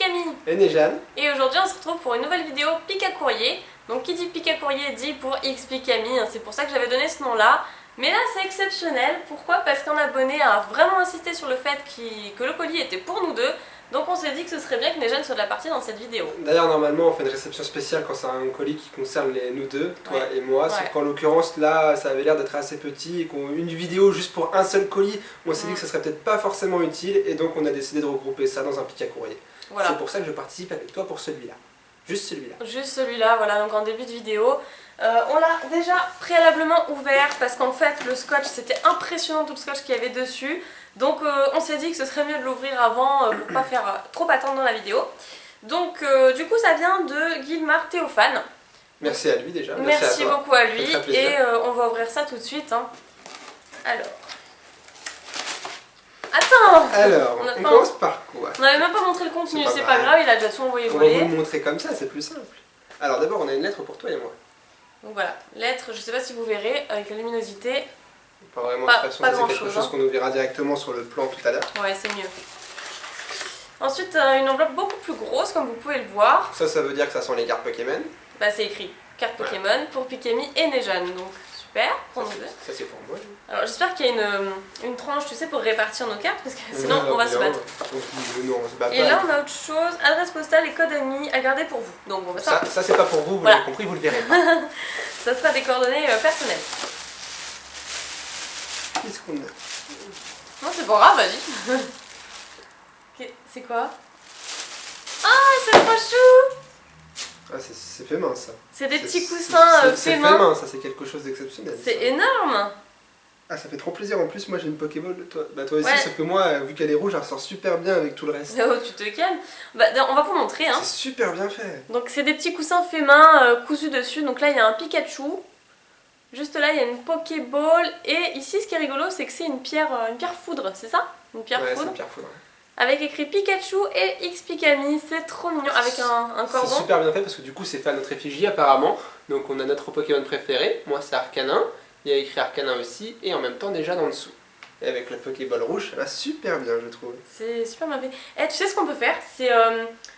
Camille et Nejane. Et aujourd'hui on se retrouve pour une nouvelle vidéo pic à courrier. Donc qui dit pic à courrier dit pour XP Camille, c'est pour ça que j'avais donné ce nom là. Mais là c'est exceptionnel, pourquoi? Parce qu'un abonné a vraiment insisté sur le fait que le colis était pour nous deux. Donc on s'est dit que ce serait bien que Nejane soit de la partie dans cette vidéo. D'ailleurs normalement on fait une réception spéciale quand c'est un colis qui concerne nous deux, toi et moi, sauf qu'en l'occurrence là ça avait l'air d'être assez petit et qu'une vidéo juste pour un seul colis, on s'est dit que ce serait peut-être pas forcément utile et donc on a décidé de regrouper ça dans un pic à courrier. Voilà. C'est pour ça que je participe avec toi pour celui-là. Juste celui-là. Juste celui-là, voilà, donc en début de vidéo. On l'a déjà préalablement ouvert parce qu'en fait le scotch, c'était impressionnant tout le scotch qu'il y avait dessus. Donc on s'est dit que ce serait mieux de l'ouvrir avant pour pas faire trop attendre dans la vidéo. Donc du coup ça vient de Guilmar Théophane. Merci à lui déjà. Merci beaucoup à lui et on va ouvrir ça tout de suite. Hein. Alors... Attends! Alors, on commence par quoi? On n'avait même pas montré le contenu, c'est pas grave, il a déjà tout envoyé voler. On va vous le montrer comme ça, c'est plus simple. Alors d'abord on a une lettre pour toi et moi. Donc voilà, lettre, je sais pas si vous verrez, avec la luminosité. Pas vraiment, de toute façon, c'est quelque chose qu'on nous verra directement sur le plan tout à l'heure. Ouais, c'est mieux. Ensuite, une enveloppe beaucoup plus grosse, comme vous pouvez le voir. Ça veut dire que ça sent les cartes Pokémon. Bah c'est écrit, cartes Pokémon pour Pikami et Nejane, donc super, pour nous deux. Ça c'est pour moi. Alors j'espère qu'il y a une tranche, tu sais, pour répartir nos cartes, parce que sinon on va se battre. Non, on se bat pas. Et là on a autre chose, adresse postale et code ami à garder pour vous. Donc bon, bah, ça c'est pas pour vous, vous l'avez compris, vous le verrez pas. Ça sera des coordonnées personnelles. Qu'est-ce qu'on a? Non, c'est pas grave, vas-y. C'est quoi? Ah, c'est trop chou! Ah, c'est fait main ça. C'est des petits coussins fait main. C'est fait main, ça c'est quelque chose d'exceptionnel. C'est énorme! Ah, ça fait trop plaisir. En plus, moi j'ai une Pokéball, toi aussi, sauf que moi, vu qu'elle est rouge, elle ressort super bien avec tout le reste. Oh, tu te calmes. Bah, on va vous montrer. Hein. C'est super bien fait. Donc, c'est des petits coussins fait main cousus dessus. Donc là, il y a un Pikachu. Juste là, il y a une Pokéball. Et ici, ce qui est rigolo, c'est que c'est une pierre foudre, c'est ça? Une pierre foudre. C'est une pierre foudre. Avec écrit Pikachu et XP Camille, c'est trop mignon, avec un cordon. C'est super bien fait parce que du coup, c'est fait à notre effigie apparemment. Donc, on a notre Pokémon préféré. Moi, c'est Arcanin. Il y a écrit Arcanin aussi, et en même temps déjà en dessous. Et avec la Pokéball rouge, ça va super bien, je trouve. C'est super bien fait. Et tu sais ce qu'on peut faire? C'est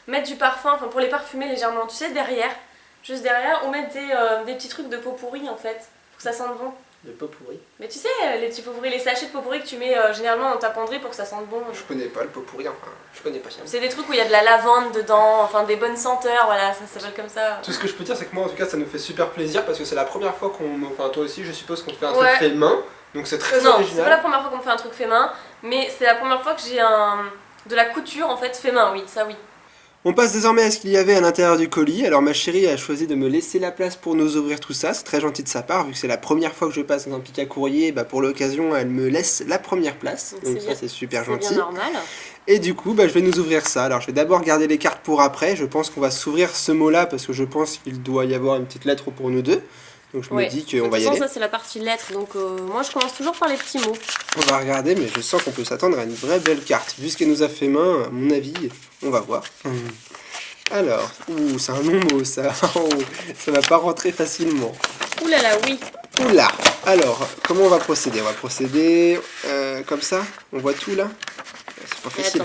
mettre du parfum, enfin pour les parfumer légèrement, tu sais, derrière. Juste derrière, ou mettre des petits trucs de pot pourri en fait, pour que ça sente bon. Des pots pourris? Mais tu sais, les petits pots pourris, les sachets de pot pourri que tu mets généralement dans ta penderie pour que ça sente bon. Je connais pas le pot pourri, enfin, je connais pas ça. C'est des trucs où il y a de la lavande dedans, enfin des bonnes senteurs, voilà, ça s'appelle comme ça. Tout ce que je peux dire, c'est que moi en tout cas, ça nous fait super plaisir parce que c'est la première fois enfin toi aussi, je suppose qu'on te fait un truc fait main, donc c'est très original. Non, c'est pas la première fois qu'on me fait un truc fait main, mais c'est la première fois que j'ai de la couture en fait fait main, oui, ça oui. On passe désormais à ce qu'il y avait à l'intérieur du colis. Alors ma chérie a choisi de me laisser la place pour nous ouvrir tout ça. C'est très gentil de sa part, vu que c'est la première fois que je passe dans un pic à courrier. Bah, pour l'occasion, elle me laisse la première place. Donc ça c'est super gentil. C'est bien normal. Et du coup, je vais nous ouvrir ça. Alors je vais d'abord garder les cartes pour après. Je pense qu'on va s'ouvrir ce mot-là parce que je pense qu'il doit y avoir une petite lettre pour nous deux. Donc je me dis qu'on va y aller. Ça c'est la partie lettres, donc moi je commence toujours par les petits mots. On va regarder, mais je sens qu'on peut s'attendre à une vraie belle carte. Vu ce qu'elle nous a fait main, à mon avis, on va voir. Alors, c'est un long mot ça, ça va pas rentrer facilement. Ouh là là, oui. Oula, alors, comment on va procéder? On va procéder comme ça, on voit tout là? C'est pas facile.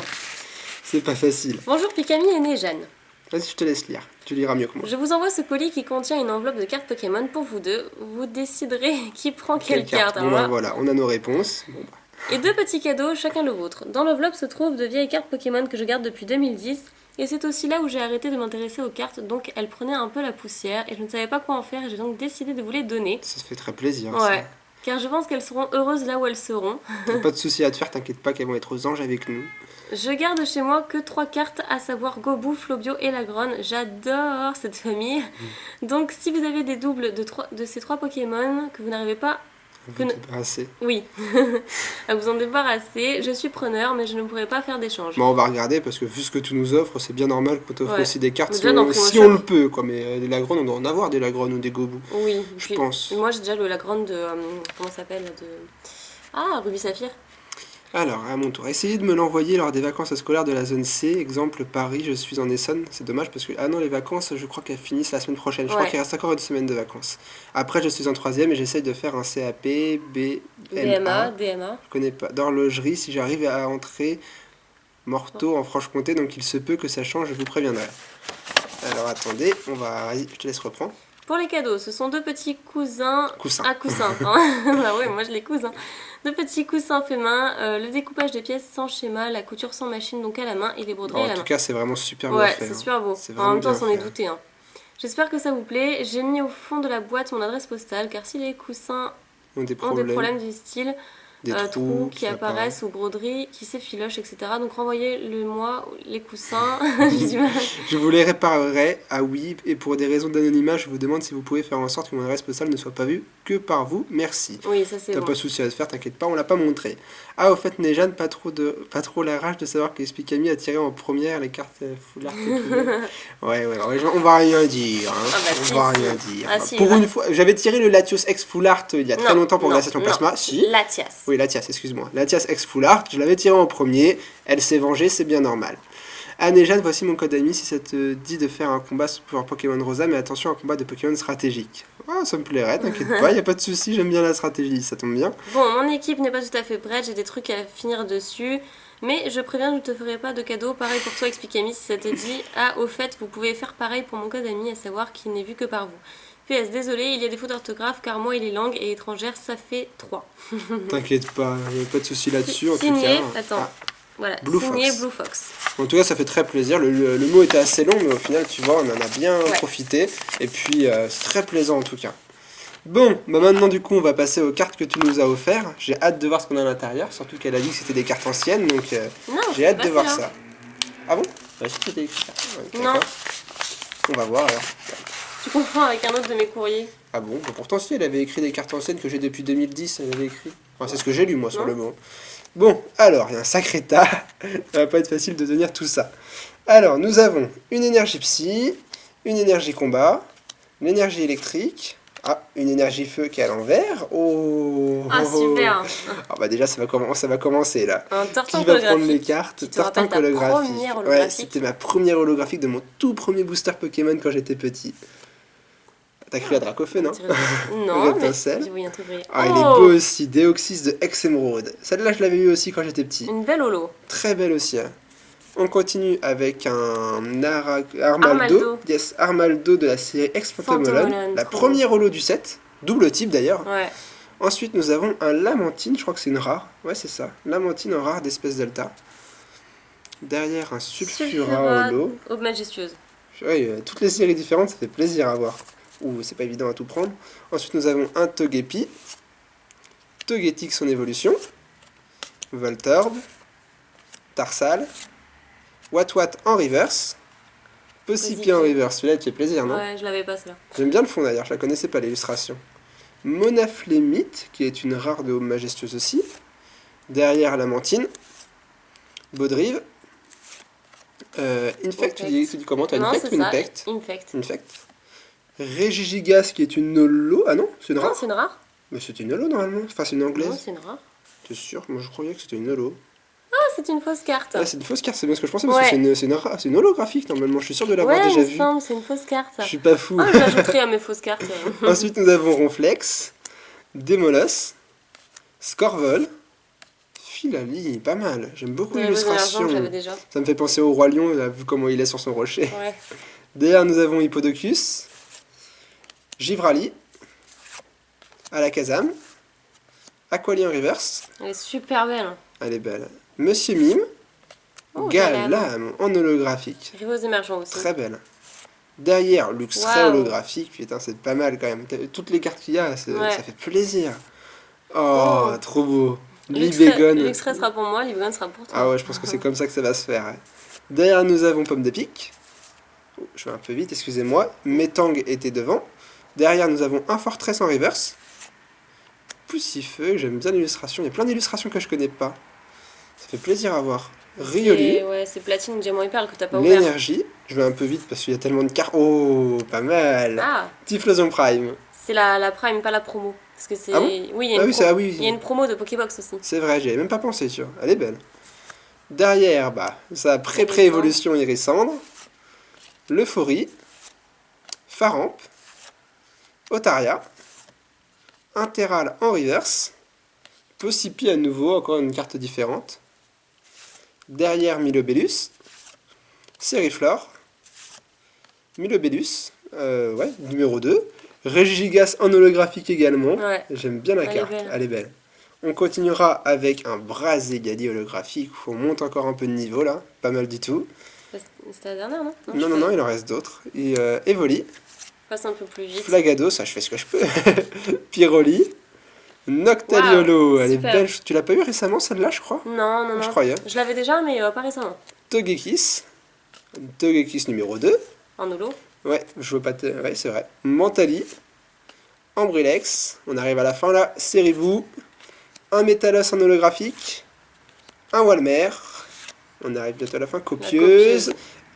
C'est pas facile. Bonjour Pikami et Nejane. Vas-y, je te laisse lire, tu liras mieux que moi. Je vous envoie ce colis qui contient une enveloppe de cartes Pokémon pour vous deux. Vous déciderez qui prend quelle carte. Bon bah voilà, on a nos réponses. Bon, bah. Et deux petits cadeaux, chacun le vôtre. Dans l'enveloppe se trouvent de vieilles cartes Pokémon que je garde depuis 2010. Et c'est aussi là où j'ai arrêté de m'intéresser aux cartes, donc elles prenaient un peu la poussière et je ne savais pas quoi en faire et j'ai donc décidé de vous les donner. Ça fait très plaisir. Ouais, ça. Car je pense qu'elles seront heureuses là où elles seront. Pas de soucis à te faire, t'inquiète pas qu'elles vont être aux anges avec nous. Je garde chez moi que 3 cartes, à savoir Gobu, Flobio et Lagronne. J'adore cette famille. Donc si vous avez des doubles de ces 3 Pokémon que vous n'arrivez pas... Vous débarrasser. Oui, à vous en débarrasser. Je suis preneur, mais je ne pourrai pas faire d'échange. Bon, on va regarder parce que vu ce que tu nous offres, c'est bien normal qu'on t'offre aussi des cartes si on le peut, quoi. Mais des Lagronne, on doit en avoir des Lagronne ou des Gobu. Oui, je pense. Moi j'ai déjà le Lagronne de... comment ça s'appelle Ah, Ruby Saphir. Alors, à mon tour, essayez de me l'envoyer lors des vacances scolaires de la zone C. Exemple, Paris, je suis en Essonne. C'est dommage parce que, ah non, les vacances, je crois qu'elles finissent la semaine prochaine. Je crois qu'il reste encore une semaine de vacances. Après, je suis en 3e et j'essaye de faire un CAP, DMA. Je connais pas. D'horlogerie, si j'arrive à entrer Morteau en Franche-Comté, donc il se peut que ça change, je vous préviendrai. Alors attendez, vas-y, je te laisse reprendre. Pour les cadeaux, ce sont deux petits coussins. Coussin. Ah, coussins. Hein. Bah oui, moi je les cousin. Deux petits coussins faits main, le découpage des pièces sans schéma, la couture sans machine, donc à la main, et les broderies à la main. En tout cas, c'est vraiment super bien ouais, fait. c'est super beau. En même temps, on s'en est douté. Hein. J'espère que ça vous plaît. J'ai mis au fond de la boîte mon adresse postale, car si les coussins ont des problèmes du style, des trous qui apparaissent ou broderies qui s'effilochent, etc. Donc renvoyez-le moi les coussins. Je vous les réparerai. Ah oui, et pour des raisons d'anonymat, je vous demande si vous pouvez faire en sorte que mon adresse postale ne soit pas vue que par vous. Merci. Oui, ça c'est bon. T'as pas de souci à se faire, t'inquiète pas, on l'a pas montré. Ah, au fait, Nejane, pas trop la rage de savoir que Explicami a tiré en première les cartes foulard. ouais, on va rien dire. Hein. Ah bah, on va rien dire. Ah, si, pour une fois, j'avais tiré le Latios Ex Full Art il y a très longtemps pour Glaciation Plasma. Si. Latias. Oui, Latias, excuse-moi. Latias Ex Full Art, je l'avais tiré en premier. Elle s'est vengée, c'est bien normal. Ah, Nejane, voici mon code ami si ça te dit de faire un combat pour Pokémon Rosa, mais attention, un combat de Pokémon stratégique. Ah, ça me plairait, t'inquiète pas, y a pas de souci, j'aime bien la stratégie, ça tombe bien. Bon, mon équipe n'est pas tout à fait prête, j'ai des trucs à finir dessus, mais je préviens, je ne te ferai pas de cadeau. Pareil pour toi, Explicami, si ça te dit. Ah, au fait, vous pouvez faire pareil pour mon code ami, à savoir qu'il n'est vu que par vous. PS, désolé, il y a des fautes d'orthographe, car moi et les langues et étrangères, ça fait 3. T'inquiète pas, y a pas de souci là-dessus, en tout Signé, cas. attends. Ah. Voilà, Blue signé Fox. Blue Fox. En tout cas, ça fait très plaisir. Le mot était assez long, mais au final, tu vois, on en a bien profité. Et puis, c'est très plaisant en tout cas. Bon, bah maintenant, du coup, on va passer aux cartes que tu nous as offertes. J'ai hâte de voir ce qu'on a à l'intérieur, surtout qu'elle a dit que c'était des cartes anciennes, donc j'ai hâte de voir ça. Ah bon? Bah, si, c'était écrit ça. Non. On va voir alors. Tu confonds avec un autre de mes courriers. Ah bon? Bah, pourtant, si, elle avait écrit des cartes anciennes que j'ai depuis 2010, elle avait écrit. Enfin, c'est ce que j'ai lu, moi, sur le mot. Bon, alors, il y a un sacré tas. Ça va pas être facile de tenir tout ça. Alors, nous avons une énergie psy, une énergie combat, l'énergie électrique, une énergie feu qui est à l'envers. Oh, ah, super. Ah bah déjà, ça va commencer là. Un torton qui va prendre les cartes? Torton holographique. Ouais, c'était ma première holographique de mon tout premier booster Pokémon quand j'étais petit. T'as cru à Dracofeu, non? Non, mais j'ai vu un truc briller. Ah, il est beau aussi, Deoxys de Exemeraude. Celle-là, je l'avais eu aussi quand j'étais petit. Une belle holo. Très belle aussi. Hein. On continue avec un Armaldo. Yes, Armaldo de la série Ex-Phantomolon. La première holo du set. Double type d'ailleurs. Ouais. Ensuite, nous avons un Lamantine, je crois que c'est une rare. Ouais, c'est ça. Lamantine en rare d'espèce Delta. Derrière, un Sulfura holo. Aube majestueuse. Ouais, toutes les séries différentes, ça fait plaisir à voir. Ouh, c'est pas évident à tout prendre. Ensuite, nous avons un Togepi, Togetix en évolution, Voltorb, Tarsal, Watwat en reverse, Possipi en reverse. Celui-là, il te fait plaisir, non? Ouais, je l'avais pas, celle-là. J'aime bien le fond d'ailleurs, je la connaissais pas l'illustration. Monaflémite, qui est une rare de Aube majestueuse aussi. Derrière, Lamantine, Baudrive, Infect, tu dis comment? T'as Infect ou Infect? Infect. Regigigas qui est une holo. Ah non, c'est une rare. Non, c'est une rare. Mais c'est une holo normalement. Enfin, c'est une anglaise. Non, c'est une rare. T'es sûr? Moi je croyais que c'était une holo. Ah, c'est une fausse carte. Ah, c'est une fausse carte, c'est bien ce que je pensais parce que c'est une holographique normalement. Je suis sûr de l'avoir déjà vu. Ouais, c'est une fausse carte. Je suis pas fou. Ah, je l'ajouterai à mes fausses cartes. Ensuite, nous avons Ronflex, Démolos, Scorvol, Filali, pas mal. J'aime beaucoup l'illustration. Ça me fait penser au Roi Lion, vu comment il est sur son rocher. Ouais. Derrière, nous avons Hippodocus, Givrali, Alakazam, Aquali en reverse. Elle est super belle. Elle est belle. Monsieur Mime, Galam en holographique. Rivos émergents aussi. Très belle. Derrière, Luxray holographique. Putain, c'est pas mal quand même. Toutes les cartes qu'il y a, ça fait plaisir. Oh, trop beau. Libégon. Luxray sera pour moi, Libégon sera pour toi. Ah ouais, je pense que c'est comme ça que ça va se faire. Ouais. Derrière, nous avons Pomme de Pique. Oh, je vais un peu vite, excusez-moi. Metang était devant. Derrière, nous avons un Fortress en reverse. Poussifeu, j'aime bien l'illustration. Il y a plein d'illustrations que je connais pas. Ça fait plaisir à voir. Riolu. Ouais, c'est Platine, Diamant et Perle que t'as pas ouvert. L'énergie. Je vais un peu vite parce qu'il y a tellement de cartes. Oh, pas mal. Ah. Typhlosion Prime. C'est la Prime, pas la promo. Parce que c'est... Ah bon? Oui, il y a une promo de Pokébox aussi. C'est vrai, j'y avais même pas pensé, tu vois. Elle est belle. Derrière, sa pré-évolution Irisandre. L'Euphorie. Faramp. Otaria. Interal en reverse. Possipi à nouveau, encore une carte différente. Derrière Milobellus, Sériflore, Milobellus, ouais, numéro 2. Régigas en holographique également. Ouais. J'aime bien la carte, elle est belle. On continuera avec un Brazegali holographique. On monte encore un peu de niveau là, pas mal du tout. C'était la dernière, non? Non, il en reste d'autres. Et Evoli. Passe un peu plus vite. Flagado, ça je fais ce que je peux. Pyroli. Noctaliolo, elle est belle. Tu l'as pas eu récemment celle-là, je crois? Non. Je croyais. Je l'avais déjà, mais pas récemment. Togekiss. Togekiss numéro 2. En holo. Ouais, je veux pas te... Ouais, c'est vrai. Mentali. Ambrilex. On arrive à la fin là. Serivou. Un Métalos en holographique. Un Walmer. On arrive bientôt à la fin. Copieuse.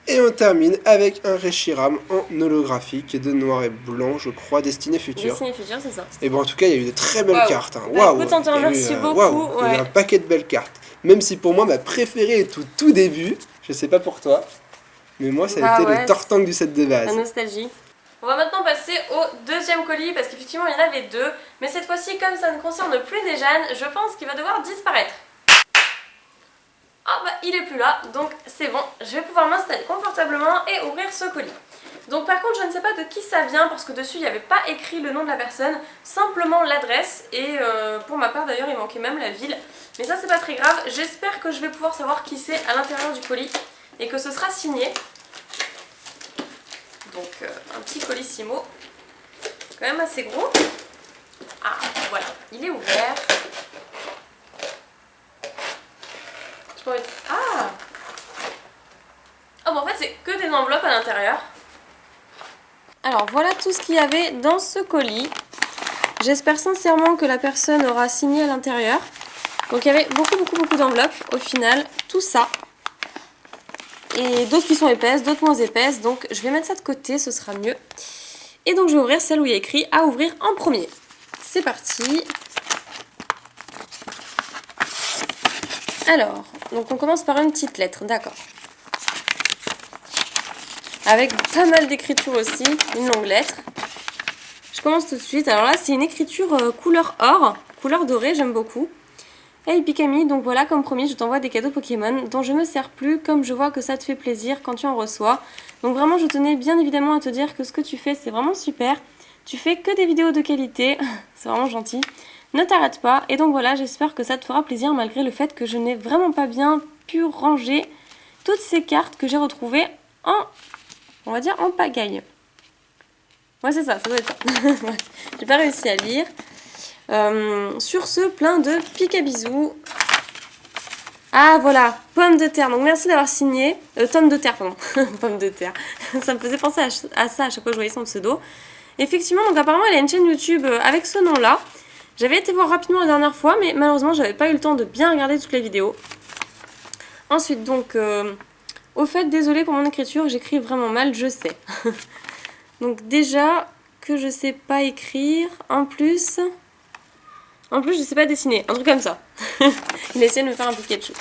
Et on termine avec un Reshiram en holographique de noir et blanc, je crois, Destinée Future. Destinée Future, c'est ça. Et bon, en tout cas, il y a eu de très belles cartes. Hein. Bah, écoute, on te remercie beaucoup. Il y a eu un paquet de belles cartes. Même si pour moi, ma préférée est au tout début. Je sais pas pour toi. Mais moi, ça a été le Tortank du set de base. La nostalgie. On va maintenant passer au deuxième colis parce qu'effectivement il y en avait deux. Mais cette fois-ci, comme ça ne concerne plus Nejane, je pense qu'il va devoir disparaître. Ah bah il est plus là, donc c'est bon, je vais pouvoir m'installer confortablement et ouvrir ce colis. Donc par contre je ne sais pas de qui ça vient parce que dessus il n'y avait pas écrit le nom de la personne, simplement l'adresse et pour ma part d'ailleurs il manquait même la ville. Mais ça c'est pas très grave, j'espère que je vais pouvoir savoir qui c'est à l'intérieur du colis et que ce sera signé. Donc un petit colissimo, quand même assez gros. Ah voilà, il est ouvert. Ah oh, bah en fait c'est que des enveloppes à l'intérieur. Alors voilà tout ce qu'il y avait dans ce colis. J'espère sincèrement que la personne aura signé à l'intérieur. Donc il y avait beaucoup d'enveloppes au final, tout ça. Et d'autres qui sont épaisses, d'autres moins épaisses. Donc je vais mettre ça de côté, ce sera mieux. Et donc je vais ouvrir celle où il y a écrit à ouvrir en premier. C'est parti. Alors, donc on commence par une petite lettre, d'accord. Avec pas mal d'écriture aussi, une longue lettre. Je commence tout de suite. Alors là, c'est une écriture couleur or, couleur dorée, j'aime beaucoup. Hey Pikami, donc voilà, comme promis, je t'envoie des cadeaux Pokémon dont je me sers plus, comme je vois que ça te fait plaisir quand tu en reçois. Donc vraiment, je tenais bien évidemment à te dire que ce que tu fais, c'est vraiment super. Tu fais que des vidéos de qualité, c'est vraiment gentil. Ne t'arrête pas, et donc voilà, j'espère que ça te fera plaisir malgré le fait que je n'ai vraiment pas bien pu ranger toutes ces cartes que j'ai retrouvées en, on va dire, en pagaille. Ouais, c'est ça doit être ça. J'ai pas réussi à lire. Sur ce, plein de picabisous. Ah voilà, pomme de terre. Donc merci d'avoir signé. Tome de terre, pardon. Pomme de terre. Ça me faisait penser à ça à chaque fois que je voyais son pseudo. Effectivement, donc apparemment elle a une chaîne YouTube avec ce nom-là. J'avais été voir rapidement la dernière fois, mais malheureusement j'avais pas eu le temps de bien regarder toutes les vidéos. Ensuite donc, au fait, désolée pour mon écriture, j'écris vraiment mal, je sais. Donc déjà que je sais pas écrire, en plus je sais pas dessiner, un truc comme ça. Il a essayé de me faire un Pikachu.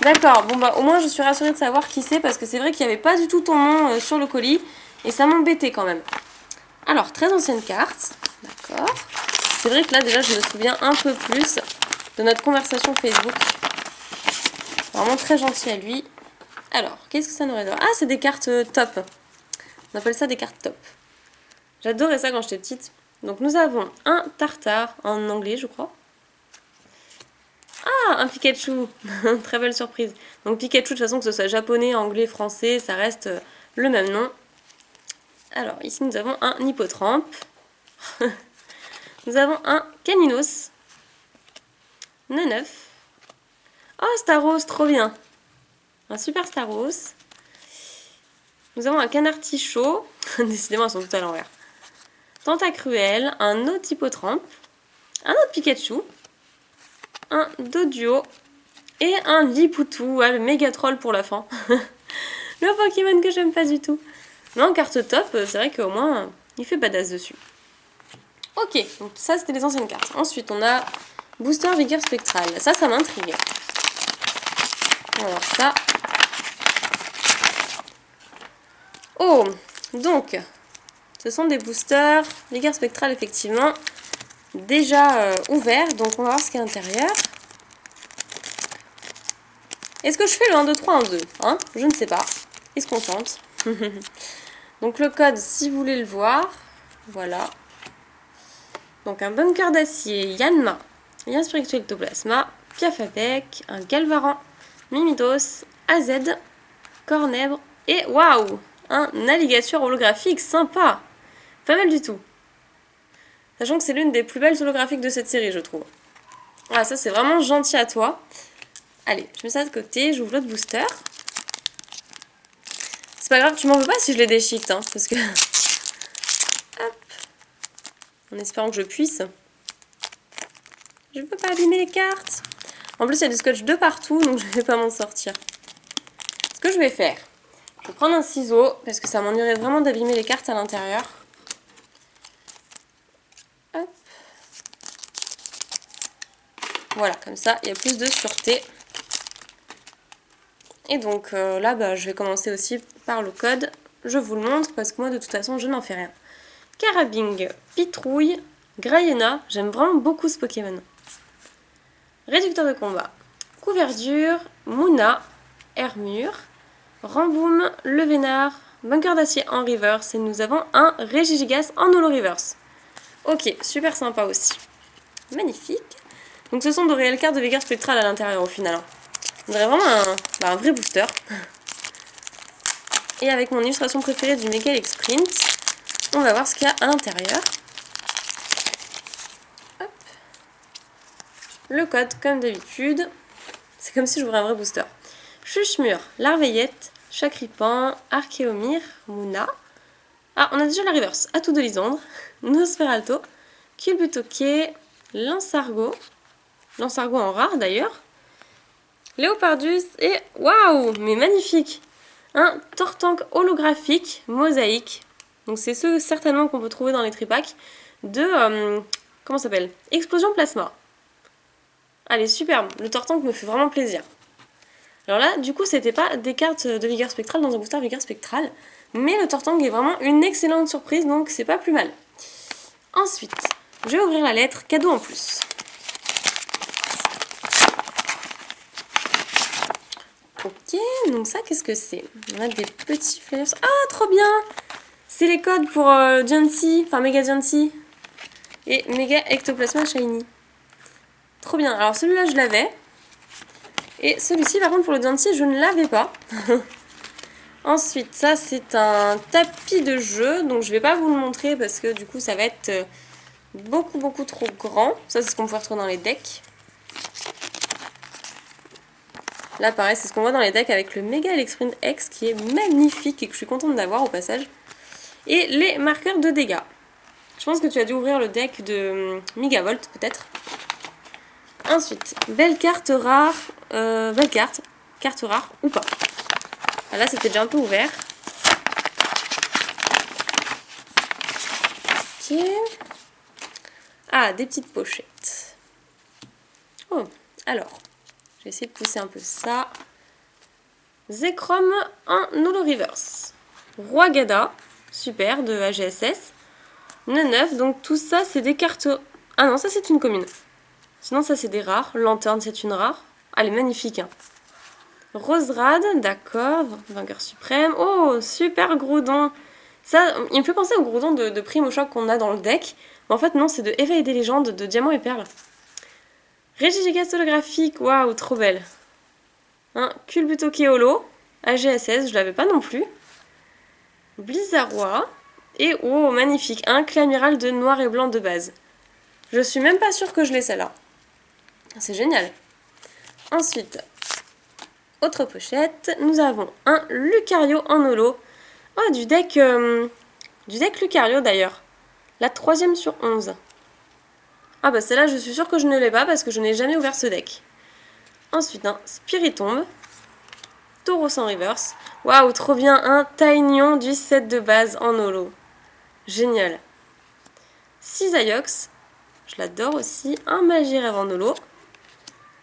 D'accord, bon bah au moins je suis rassurée de savoir qui c'est parce que c'est vrai qu'il n'y avait pas du tout ton nom sur le colis et ça m'embêtait quand même. Alors, très ancienne carte, d'accord. C'est vrai que là déjà je me souviens un peu plus de notre conversation Facebook. Vraiment très gentil à lui. Alors, qu'est-ce que ça nous réserve? Ah, c'est des cartes top. On appelle ça des cartes top. J'adorais ça quand j'étais petite. Donc nous avons un tartare en anglais, je crois. Ah, un Pikachu. Très belle surprise. Donc Pikachu, de toute façon, que ce soit japonais, anglais, français, ça reste le même nom. Alors, ici nous avons un hippotrampe. Nous avons un Caninos. Neuf. Oh, Staros, trop bien. Un super Staros. Nous avons un Canartichaud. Décidément, elles sont toutes à l'envers. Tentacruel, un autre hippotrampe, un autre Pikachu, un Doduo et un Lipoutou, le méga troll pour la fin. Le Pokémon que j'aime pas du tout. Mais en carte top, c'est vrai qu'au moins, il fait badass dessus. Ok, donc ça c'était les anciennes cartes. Ensuite, on a Booster Vigueur Spectral. Ça m'intrigue. Alors ça... Oh, donc... Ce sont des boosters Vigueur Spectral, effectivement, déjà ouverts. Donc on va voir ce qu'il y a à l'intérieur. Est-ce que je fais le 1, 2, 3 en 2 hein? Je ne sais pas. Est-ce qu'on tente? Donc le code, si vous voulez le voir, voilà. Donc un bunker d'acier, Yanma, lien spirituel ectoplasma, Piafabek, un Galvaran, Mimidos, AZ, Cornèbre et waouh, un alligator holographique sympa. Pas mal du tout. Sachant que c'est l'une des plus belles holographiques de cette série, je trouve. Ah, ça c'est vraiment gentil à toi. Allez, je mets ça de côté, j'ouvre l'autre booster. C'est pas grave, tu m'en veux pas si je les déchiquete, hein, parce que... Hop. En espérant que je puisse. Je ne peux pas abîmer les cartes. En plus, il y a du scotch de partout, donc je ne vais pas m'en sortir. Ce que je vais faire, je vais prendre un ciseau, parce que ça m'ennuierait vraiment d'abîmer les cartes à l'intérieur. Hop. Voilà, comme ça, il y a plus de sûreté. Et donc là, bah, je vais commencer aussi par le code. Je vous le montre, parce que moi, de toute façon, je n'en fais rien. Carabing, Pitrouille, Grayena, j'aime vraiment beaucoup ce Pokémon. Réducteur de combat, Couverture, Mouna, Hermure, Ramboum, Le Vénard, Bunker d'acier en reverse et nous avons un Regigigas en holo reverse. Ok, super sympa aussi. Magnifique. Donc ce sont de réelles cartes de vigueur spectrale à l'intérieur au final. On dirait vraiment un vrai booster. Et avec mon illustration préférée du Mega Sprint, on va voir ce qu'il y a à l'intérieur. Le code, comme d'habitude, c'est comme si j'ouvrais un vrai booster. Chuchemur, Larveillette, Chacripan, Archéomir, Mouna. Ah, on a déjà la reverse. Atout de Lisandre, Nosferalto, Culbutoquet, Lansargot en rare d'ailleurs, Léopardus et waouh, mais magnifique, un Tortank holographique mosaïque. Donc c'est ceux certainement qu'on peut trouver dans les tripacks de comment ça s'appelle, Explosion Plasma. Allez, superbe, le Tortank me fait vraiment plaisir. Alors là, du coup, c'était pas des cartes de vigueur spectrale dans un booster vigueur spectrale, mais le Tortank est vraiment une excellente surprise, donc c'est pas plus mal. Ensuite, je vais ouvrir la lettre cadeau en plus. Ok, donc ça, qu'est-ce que c'est? On a des petits flyers. Ah, trop bien! C'est les codes pour Jancy, enfin Mega Jancy et Mega Ectoplasma Shiny. Trop bien. Alors celui-là, je l'avais. Et celui-ci, par contre, pour le Jancy, je ne l'avais pas. Ensuite, ça, c'est un tapis de jeu. Donc, je ne vais pas vous le montrer parce que du coup, ça va être beaucoup trop grand. Ça, c'est ce qu'on peut retrouver dans les decks. Là, pareil, c'est ce qu'on voit dans les decks avec le Mega Sprint X qui est magnifique et que je suis contente d'avoir au passage. Et les marqueurs de dégâts. Je pense que tu as dû ouvrir le deck de Megavolt, peut-être. Ensuite, belle carte rare. Belle carte. Carte rare ou pas. Ah, là, c'était déjà un peu ouvert. Ok. Ah, des petites pochettes. Oh, alors. Je vais essayer de pousser un peu ça. Zekrom en holo reverse. Roi Gada. Super, de AGSS. 9, donc tout ça, c'est des cartes... Ah non, ça, c'est une commune. Sinon, ça, c'est des rares. Lanterne, c'est une rare. Ah, elle est magnifique. Hein. Roserad, d'accord. Vainqueur suprême. Oh, super Groudon. Ça, il me fait penser au Groudon de Primo Choc qu'on a dans le deck. Mais en fait, non, c'est de Éveil des légendes de Diamant et Perle. Regigigas holographique. Waouh, trop belle. Hein, Culbutoquet holo. AGSS, je l'avais pas non plus. Blizzarrois. Et oh, magnifique. Un Clamiral de noir et blanc de base. Je suis même pas sûre que je l'ai celle-là. C'est génial. Ensuite, autre pochette, nous avons un Lucario en holo. Oh, du deck Lucario d'ailleurs. La 3ème sur 11. Ah bah celle-là, je suis sûre que je ne l'ai pas parce que je n'ai jamais ouvert ce deck. Ensuite, un Spiritomb. Tauros en reverse. Waouh, trop bien. Un Taignon du set de base en holo. Génial. Cisaiox. Je l'adore aussi. Un Magirève en holo.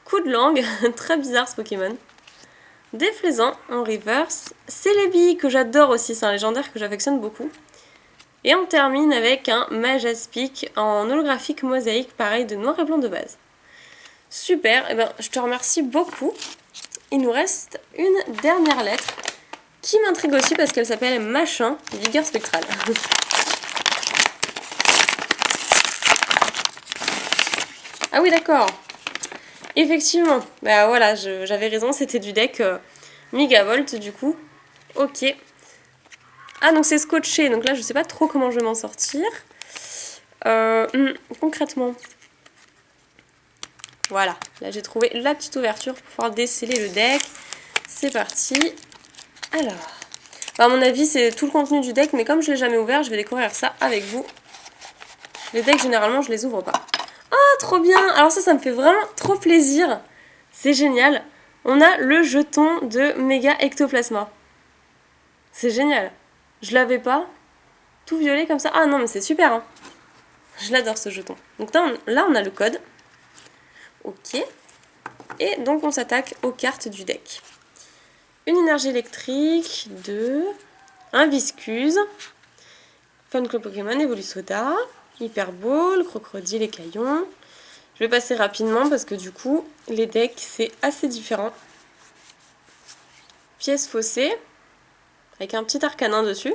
Coup de langue. Très bizarre ce Pokémon. Déflaisant en reverse. Celebi que j'adore aussi. C'est un légendaire que j'affectionne beaucoup. Et on termine avec un Majaspic en holographique mosaïque. Pareil de noir et blanc de base. Super. Eh ben, je te remercie beaucoup. il nous reste une dernière lettre qui m'intrigue aussi parce qu'elle s'appelle Machin, vigueur spectrale. Ah oui, d'accord. Effectivement, bah voilà, j'avais raison, c'était du deck Megavolt du coup. Ok. Ah, donc c'est scotché, donc là je sais pas trop comment je vais m'en sortir. Concrètement. Voilà, là j'ai trouvé la petite ouverture pour pouvoir déceler le deck. C'est parti. Alors, à mon avis c'est tout le contenu du deck, mais comme je l'ai jamais ouvert, je vais découvrir ça avec vous. Les decks généralement je les ouvre pas. Oh, trop bien! Alors ça me fait vraiment trop plaisir. C'est génial. On a le jeton de Méga Ectoplasma. C'est génial. Je l'avais pas. Tout violet comme ça. Ah non, mais c'est super, hein. Je l'adore ce jeton. Donc là, on a le code. Ok. Et donc on s'attaque aux cartes du deck. Une énergie électrique, 2. Un Viscuse. Fun Club Pokémon, Evolusoda. Hyper Ball, Crocodile et Caillon. Je vais passer rapidement parce que du coup, les decks, c'est assez différent. Pièce faussée, avec un petit arcanin dessus.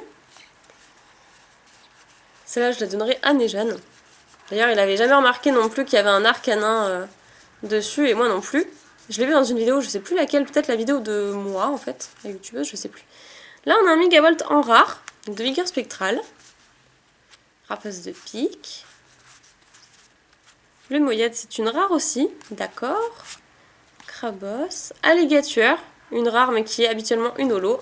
Celle-là, je la donnerai à Nejan. D'ailleurs, il avait jamais remarqué non plus qu'il y avait un arcanin dessus, et moi non plus. Je l'ai vu dans une vidéo, je sais plus laquelle, peut-être la vidéo de moi en fait, la youtubeuse, je sais plus. Là, on a un Megavolt en rare, de vigueur spectrale. Rapace de pique. Le Moyade, c'est une rare aussi, d'accord. Crabos. Alligator, une rare mais qui est habituellement une holo.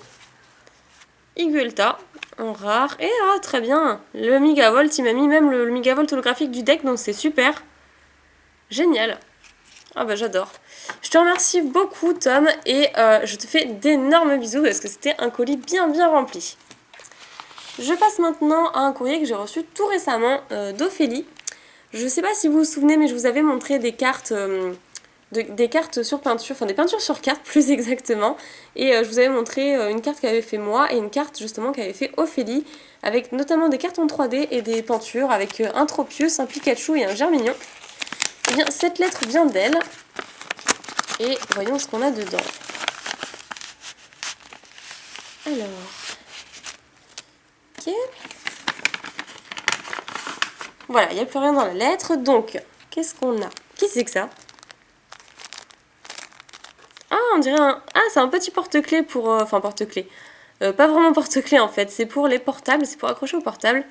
Iguelta, en rare. Et ah, très bien, le Megavolt, il m'a mis même le Megavolt holographique du deck, donc c'est super. Génial. Ah bah j'adore. Je te remercie beaucoup Tom, et je te fais d'énormes bisous parce que c'était un colis bien rempli. Je passe maintenant à un courrier que j'ai reçu tout récemment d'Ophélie. Je ne sais pas si vous vous souvenez, mais je vous avais montré des cartes, des cartes sur peinture, enfin des peintures sur carte plus exactement. Et je vous avais montré une carte qu'avait fait moi et une carte justement qu'avait fait Ophélie, avec notamment des cartes en 3D et des peintures avec un Tropius, un Pikachu et un Germignon. Et bien cette lettre vient d'elle. Et voyons ce qu'on a dedans. Alors. Ok. Voilà, il n'y a plus rien dans la lettre. Donc, qu'est-ce qu'on a? Qui c'est que ça? Ah, on dirait un... Ah, c'est un petit porte-clés pour... Enfin, porte-clés. Pas vraiment porte-clés, en fait. C'est pour les portables. C'est pour accrocher au portable.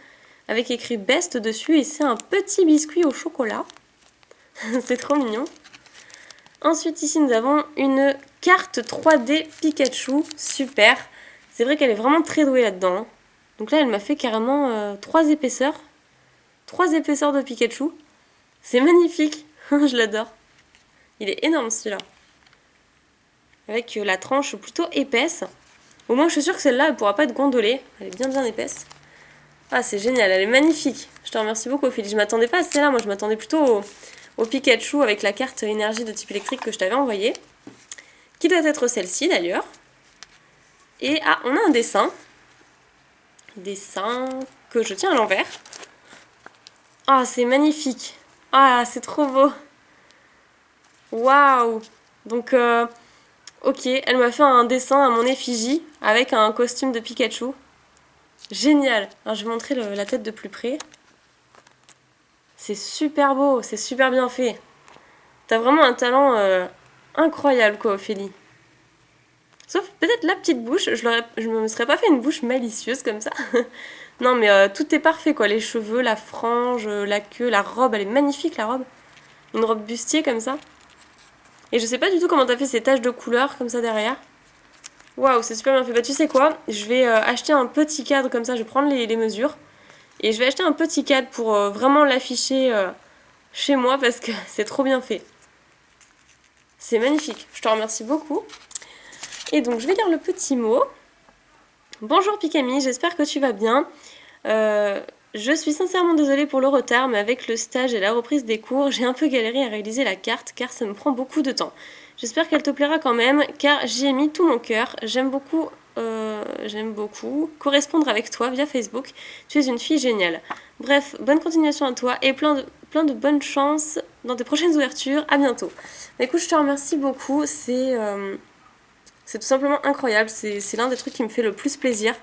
Avec écrit Best dessus. Et c'est un petit biscuit au chocolat. C'est trop mignon. Ensuite, ici, nous avons une carte 3D Pikachu. Super. C'est vrai qu'elle est vraiment très douée là-dedans. Hein. Donc là, elle m'a fait carrément 3 épaisseurs. 3 épaisseurs de Pikachu. C'est magnifique. Je l'adore. Il est énorme celui-là. Avec la tranche plutôt épaisse. Au moins je suis sûre que celle-là elle pourra pas être gondolée. Elle est bien épaisse. Ah c'est génial, elle est magnifique. Je te remercie beaucoup Ophélie. Je m'attendais pas à celle-là, moi je m'attendais plutôt au Pikachu avec la carte énergie de type électrique que je t'avais envoyée. Qui doit être celle-ci d'ailleurs. Et ah, on a un dessin. Dessin que je tiens à l'envers. Ah, c'est magnifique. Ah, c'est trop beau. Waouh. Donc, ok, elle m'a fait un dessin à mon effigie avec un costume de Pikachu. Génial. Alors, je vais montrer la tête de plus près. C'est super beau, c'est super bien fait. T'as vraiment un talent incroyable, quoi, Ophélie. Sauf peut-être la petite bouche. Je me serais pas fait une bouche malicieuse comme ça. Non, mais tout est parfait, quoi. Les cheveux, la frange, la queue, la robe. Elle est magnifique, la robe. Une robe bustier, comme ça. Et je sais pas du tout comment t'as fait ces taches de couleur, comme ça, derrière. Waouh, c'est super bien fait. Bah, tu sais quoi? Je vais acheter un petit cadre, comme ça. Je vais prendre les mesures. Et je vais acheter un petit cadre pour vraiment l'afficher chez moi, parce que c'est trop bien fait. C'est magnifique. Je te remercie beaucoup. Et donc, je vais lire le petit mot. Bonjour Pikami, j'espère que tu vas bien. Je suis sincèrement désolée pour le retard, mais avec le stage et la reprise des cours, j'ai un peu galéré à réaliser la carte car ça me prend beaucoup de temps. J'espère qu'elle te plaira quand même car j'y ai mis tout mon cœur. J'aime beaucoup correspondre avec toi via Facebook. Tu es une fille géniale. Bref, bonne continuation à toi et plein de bonnes chances dans tes prochaines ouvertures. À bientôt. Écoute, je te remercie beaucoup. C'est tout simplement incroyable, c'est l'un des trucs qui me fait le plus plaisir.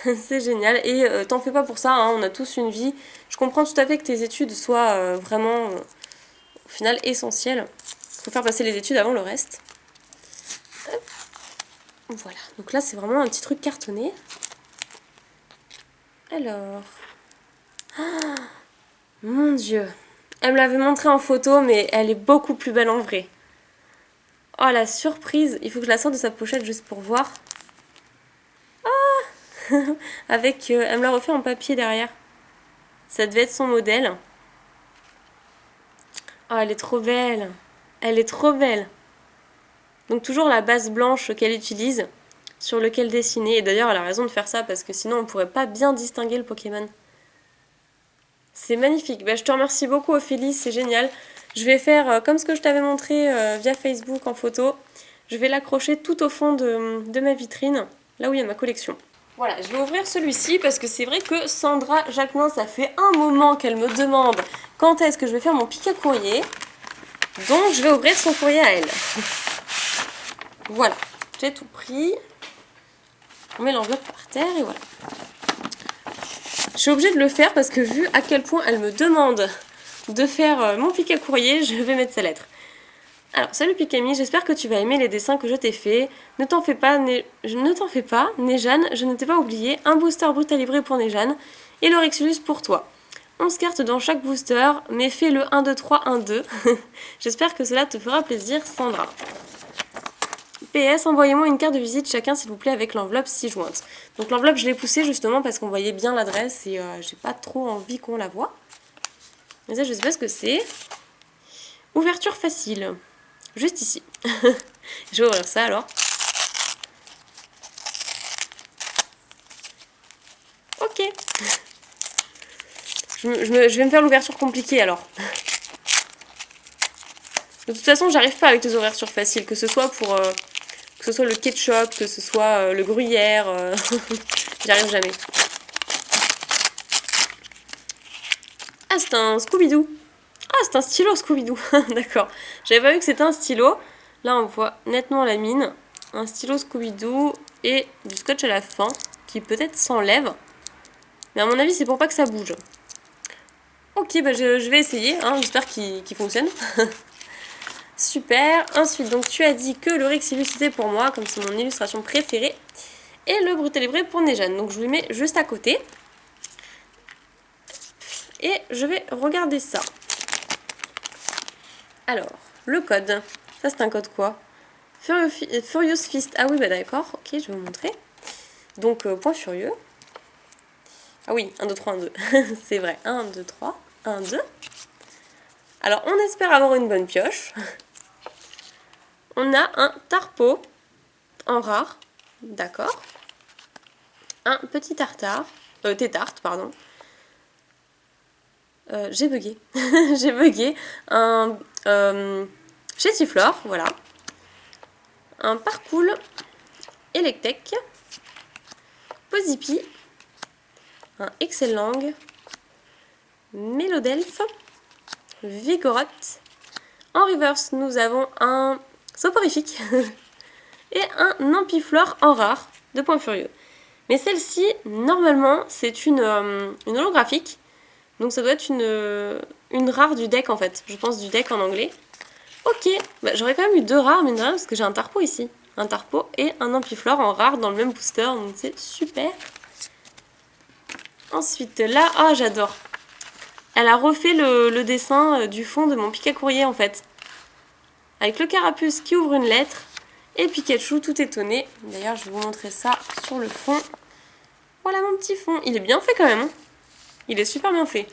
C'est génial, et t'en fais pas pour ça, hein, on a tous une vie. Je comprends tout à fait que tes études soient vraiment, au final, essentielles. Faut faire passer les études avant le reste. Hop. Voilà, donc là c'est vraiment un petit truc cartonné. Alors... Oh, mon Dieu. Elle me l'avait montré en photo, mais elle est beaucoup plus belle en vrai. Oh la surprise, il faut que je la sorte de sa pochette juste pour voir. Ah avec, elle me l'a refait en papier derrière. Ça devait être son modèle. Oh, elle est trop belle. Elle est trop belle. Donc toujours la base blanche qu'elle utilise, sur lequel dessiner. Et d'ailleurs, elle a raison de faire ça, parce que sinon on pourrait pas bien distinguer le Pokémon. C'est magnifique. Bah, je te remercie beaucoup Ophélie, c'est génial. Je vais faire comme ce que je t'avais montré via Facebook en photo. Je vais l'accrocher tout au fond de ma vitrine, là où il y a ma collection. Voilà, je vais ouvrir celui-ci parce que c'est vrai que Sandra Jacquelin, ça fait un moment qu'elle me demande quand est-ce que je vais faire mon pic à courrier. Donc je vais ouvrir son courrier à elle. Voilà, j'ai tout pris. On met l'enveloppe par terre et voilà. Je suis obligée de le faire parce que vu à quel point elle me demande de faire mon pic à courrier, je vais mettre sa lettre. Alors, salut Pikami, j'espère que tu vas aimer les dessins que je t'ai faits. Ne t'en fais pas, Néjane, je ne t'ai pas oublié. Un booster Brutalibré pour Néjane et le Rexulus pour toi. 11 cartes dans chaque booster, mais fais le 1, 2, 3, 1, 2. J'espère que cela te fera plaisir, Sandra. PS, envoyez-moi une carte de visite chacun s'il vous plaît avec l'enveloppe 6 jointe. Donc l'enveloppe je l'ai poussée justement parce qu'on voyait bien l'adresse et j'ai pas trop envie qu'on la voie. Mais ça je sais pas ce que c'est. Ouverture facile. Juste ici. Je vais ouvrir ça alors. Ok. Je vais me faire l'ouverture compliquée alors. De toute façon j'arrive pas avec les ouvertures faciles, que ce soit pour... que ce soit le ketchup, que ce soit le gruyère, j'y arrive jamais. Ah, c'est un Scooby-Doo. Ah, c'est un stylo Scooby-Doo. D'accord. J'avais pas vu que c'était un stylo. Là, on voit nettement la mine. Un stylo Scooby-Doo et du scotch à la fin qui peut-être s'enlève. Mais à mon avis, c'est pour pas que ça bouge. Ok, bah je vais essayer. Hein, j'espère qu'il fonctionne. Super. Ensuite, donc tu as dit que le Rexilus c'était pour moi, comme c'est mon illustration préférée. Et le Brutalibré pour Néjane. Donc je lui mets juste à côté. Et je vais regarder ça. Alors, le code. Ça c'est un code quoi? Furious Fist. Ah oui, bah d'accord. Ok, je vais vous montrer. Donc, point furieux. Ah oui, 1, 2, 3, 1, 2. C'est vrai. 1, 2, 3, 1, 2. Alors, on espère avoir une bonne pioche. On a un Tarpo en rare. D'accord. Un petit tartare. Tétarte, pardon. J'ai bugué. J'ai bugué. Un Chétiflore, voilà. Un Parcours. Electek. Pozipi. Un Excellang. Mélodelph. Vigoroth. En reverse, nous avons un Soporifique. Et un Ampiflore en rare. De points furieux. Mais celle-ci, normalement, c'est une holographique. Donc ça doit être une rare du deck en fait. Je pense du deck en anglais. Ok, bah, j'aurais quand même eu 2 rares, mine de rien, parce que j'ai un Tarpo ici. Un Tarpo et un Ampiflore en rare dans le même booster, donc c'est super. Ensuite là, ah j'adore. Elle a refait le dessin du fond de mon pic à courrier en fait. Avec le carapuce qui ouvre une lettre. Et Pikachu tout étonné. D'ailleurs je vais vous montrer ça sur le fond. Voilà mon petit fond. Il est bien fait quand même. Hein. Il est super bien fait.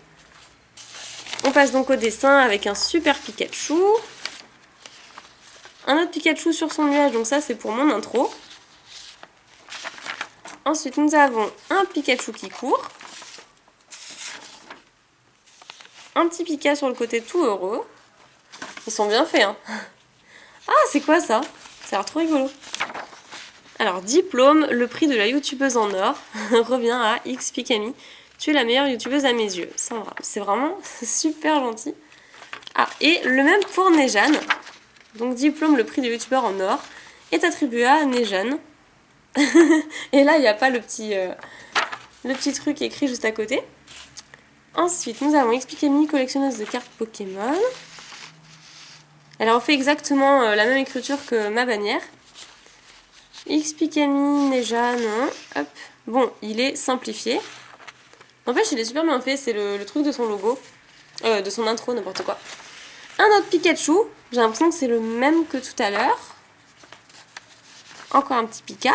On passe donc au dessin avec un super Pikachu. Un autre Pikachu sur son nuage. Donc ça c'est pour mon intro. Ensuite nous avons un Pikachu qui court. Un petit Pika sur le côté tout heureux. Ils sont bien faits hein. Ah c'est quoi ça? Ça a l'air trop rigolo. Alors, diplôme, le prix de la youtubeuse en or revient à XPikami. Tu es la meilleure youtubeuse à mes yeux. C'est vraiment super gentil. Ah, et le même pour Néjane. Donc, diplôme, le prix de youtubeur en or. est attribué à Nejan. Et là, il n'y a pas le petit truc écrit juste à côté. Ensuite, nous avons XP-Camille, collectionneuse de cartes Pokémon. Elle a refait exactement la même écriture que ma bannière. XP-Camille, Nejan, hop. Bon, il est simplifié. N'empêche, il est super bien fait, c'est le truc de son logo. De son intro, n'importe quoi. Un autre Pikachu, j'ai l'impression que c'est le même que tout à l'heure. Encore un petit Pika.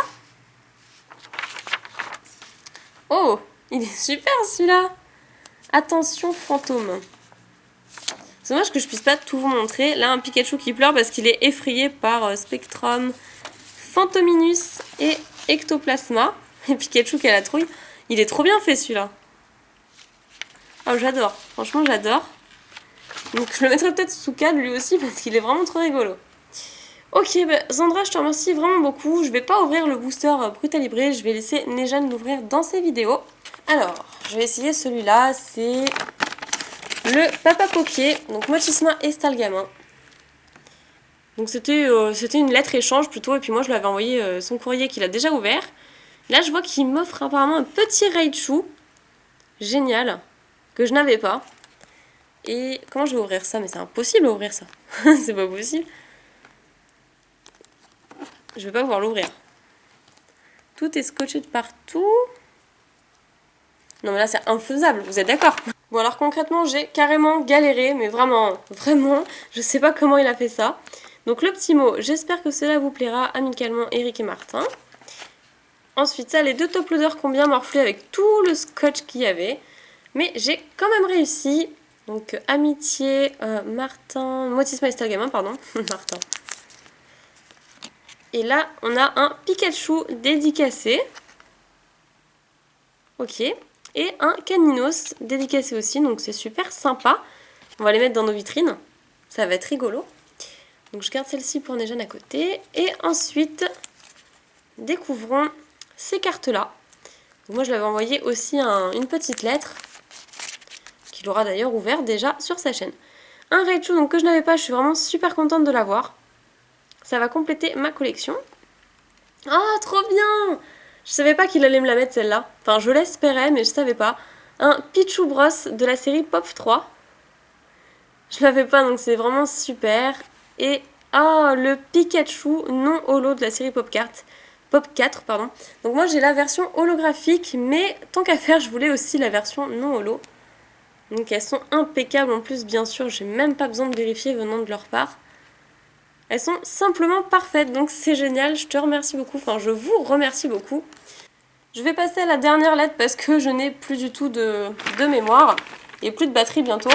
Oh, il est super celui-là. Attention fantôme. C'est dommage que je puisse pas tout vous montrer. Là, un Pikachu qui pleure parce qu'il est effrayé par Spectrum, Phantominus et Ectoplasma. Et Pikachu qui a la trouille. Il est trop bien fait celui-là. Oh, j'adore. Franchement, j'adore. Donc, je le mettrai peut-être sous cadre lui aussi parce qu'il est vraiment trop rigolo. Ok, bah, Zandra, je te remercie vraiment beaucoup. Je vais pas ouvrir le booster Brutalibré. Je vais laisser Nejan l'ouvrir dans ses vidéos. Alors, je vais essayer celui-là. C'est le Papa Poké. Donc, Motisma et Stalgamin. Donc, c'était une lettre échange plutôt. Et puis, moi, je lui avais envoyé son courrier qu'il a déjà ouvert. Là, je vois qu'il m'offre apparemment un petit Raichu. Génial. Que je n'avais pas. Et comment je vais ouvrir ça? Mais c'est impossible d'ouvrir ça. C'est pas possible. Je vais pas pouvoir l'ouvrir. Tout est scotché de partout. Non mais là c'est infaisable, vous êtes d'accord? Bon alors concrètement j'ai carrément galéré, mais vraiment, je sais pas comment il a fait ça. Donc le petit mot, j'espère que cela vous plaira amicalement Eric et Martin. Ensuite ça, les deux top loaders qui ont bien morflé avec tout le scotch qu'il y avait. Mais j'ai quand même réussi. Donc amitié, Martin, Motisma et Stalgamin, pardon, Martin. Et là, on a un Pikachu dédicacé. Ok. Et un Caninos dédicacé aussi, donc c'est super sympa. On va les mettre dans nos vitrines. Ça va être rigolo. Donc je garde celle-ci pour Nejan à côté. Et ensuite, découvrons ces cartes-là. Moi, je l'avais envoyé aussi une petite lettre. Qu'il aura d'ailleurs ouvert déjà sur sa chaîne. Un Raichu donc, que je n'avais pas, je suis vraiment super contente de l'avoir. Ça va compléter ma collection. Oh, trop bien! Je savais pas qu'il allait me la mettre celle-là. Enfin, je l'espérais, mais je savais pas. Un Pichu Bros de la série Pop 3. Je l'avais pas, donc c'est vraiment super. Et le Pikachu non holo de la série Pop 4, pardon. Donc moi j'ai la version holographique, mais tant qu'à faire, je voulais aussi la version non holo. Donc elles sont impeccables en plus, bien sûr, j'ai même pas besoin de vérifier venant de leur part. Elles sont simplement parfaites, donc c'est génial, je te remercie beaucoup, enfin je vous remercie beaucoup. Je vais passer à la dernière lettre parce que je n'ai plus du tout de mémoire et plus de batterie bientôt.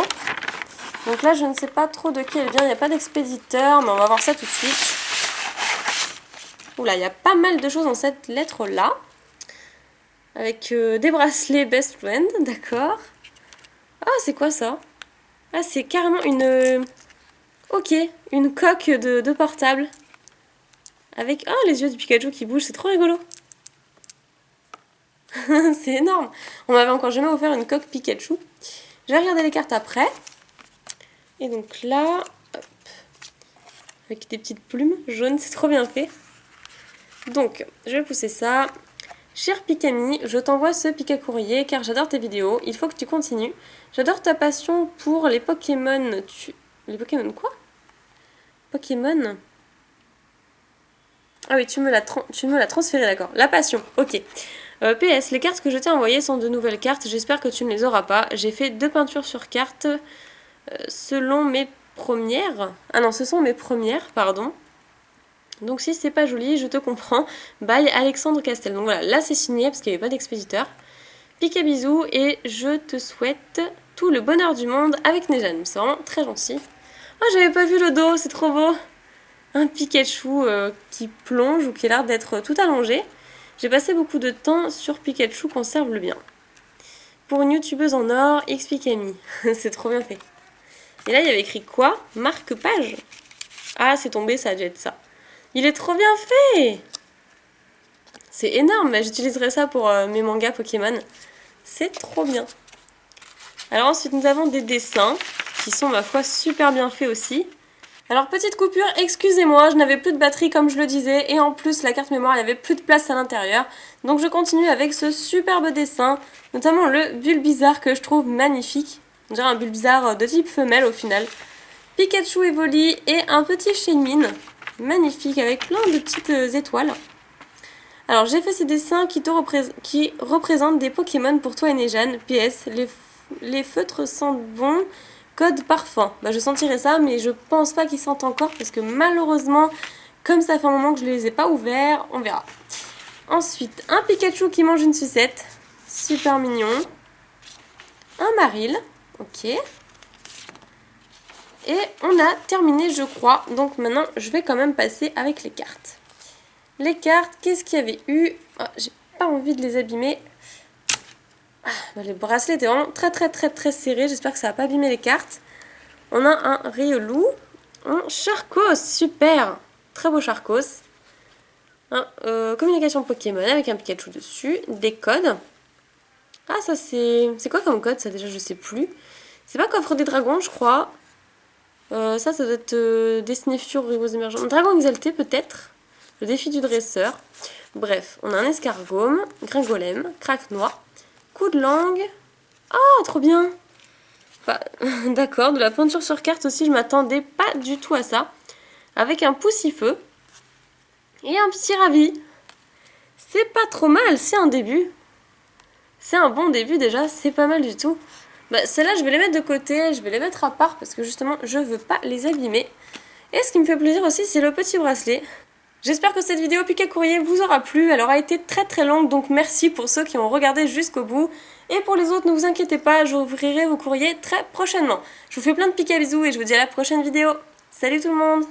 Donc là je ne sais pas trop de qui elle vient, il n'y a pas d'expéditeur, mais on va voir ça tout de suite. Oula, il y a pas mal de choses dans cette lettre-là. Avec des bracelets Best Friend, d'accord. Ah, c'est quoi ça? Ah, c'est carrément une... Ok, une coque de portable. Avec les yeux du Pikachu qui bougent, c'est trop rigolo. C'est énorme. On m'avait encore jamais offert une coque Pikachu. Je vais regarder les cartes après. Et donc là, hop, avec des petites plumes jaunes, c'est trop bien fait. Donc, je vais pousser ça. Cher Pikami, je t'envoie ce Pika courrier car j'adore tes vidéos, il faut que tu continues. J'adore ta passion pour les Pokémon. Les Pokémon quoi? Pokémon? Ah oui, tu me l'as transféré, d'accord. La passion, ok. PS, les cartes que je t'ai envoyées sont de nouvelles cartes, j'espère que tu ne les auras pas. J'ai fait 2 peintures sur carte selon mes premières. Ah non, ce sont mes premières, pardon. Donc si c'est pas joli, je te comprends. Bye Alexandre Castel. Donc voilà, là c'est signé parce qu'il n'y avait pas d'expéditeur. Pika bisous et je te souhaite tout le bonheur du monde avec Nejan. C'est vraiment très gentil. Oh, j'avais pas vu le dos, c'est trop beau. Un Pikachu qui plonge ou qui a l'air d'être tout allongé. J'ai passé beaucoup de temps sur Pikachu, conserve-le bien. Pour une youtubeuse en or, XPKami. C'est trop bien fait. Et là il y avait écrit quoi? Marque-page. Ah, c'est tombé, ça a dû être ça. Il est trop bien fait! C'est énorme, j'utiliserai ça pour mes mangas Pokémon. C'est trop bien. Alors ensuite nous avons des dessins qui sont ma foi super bien faits aussi. Alors petite coupure, excusez-moi, je n'avais plus de batterie comme je le disais et en plus la carte mémoire, il n'y avait plus de place à l'intérieur. Donc je continue avec ce superbe dessin, notamment le Bulbizarre que je trouve magnifique. On dirait un Bulbizarre de type femelle au final. Pikachu Evoli et un petit Shaymin, magnifique avec plein de petites étoiles. Alors j'ai fait ces dessins qui représentent des Pokémon pour toi et Nejane. PS, les feutres sentent bon. Code parfum. Bah, je sentirai ça, mais je pense pas qu'ils sentent encore parce que malheureusement, comme ça fait un moment que je les ai pas ouverts, on verra. Ensuite, un Pikachu qui mange une sucette. Super mignon. Un Marill. Ok. Et on a terminé, je crois. Donc maintenant, je vais quand même passer avec les cartes. Les cartes, qu'est-ce qu'il y avait eu? J'ai pas envie de les abîmer. Les bracelets étaient vraiment très serrés. J'espère que ça va pas abîmer les cartes. On a un Riolu, un Charcos, super, très beau Charcos. Communication Pokémon avec un Pikachu dessus, des codes. Ah ça c'est quoi comme code ça déjà je sais plus. C'est pas Coffre des Dragons je crois. Ça doit être Destiné Fure, Rivaux Émergents. Dragon Exalté peut-être. Le défi du dresseur. Bref, on a un Escargome, Gringolem, Craque-Noix. Coup de langue. Ah, trop bien. D'accord, de la peinture sur carte aussi, je m'attendais pas du tout à ça. Avec un Poussifeu. Et un petit Ravi. C'est pas trop mal, c'est un début. C'est un bon début déjà, c'est pas mal du tout. Celles-là, je vais les mettre de côté, je vais les mettre à part parce que justement, je veux pas les abîmer. Et ce qui me fait plaisir aussi, c'est le petit bracelet. J'espère que cette vidéo pique à courrier vous aura plu, elle aura été très longue, donc merci pour ceux qui ont regardé jusqu'au bout. Et pour les autres, ne vous inquiétez pas, j'ouvrirai vos courriers très prochainement. Je vous fais plein de piques à bisous et je vous dis à la prochaine vidéo. Salut tout le monde!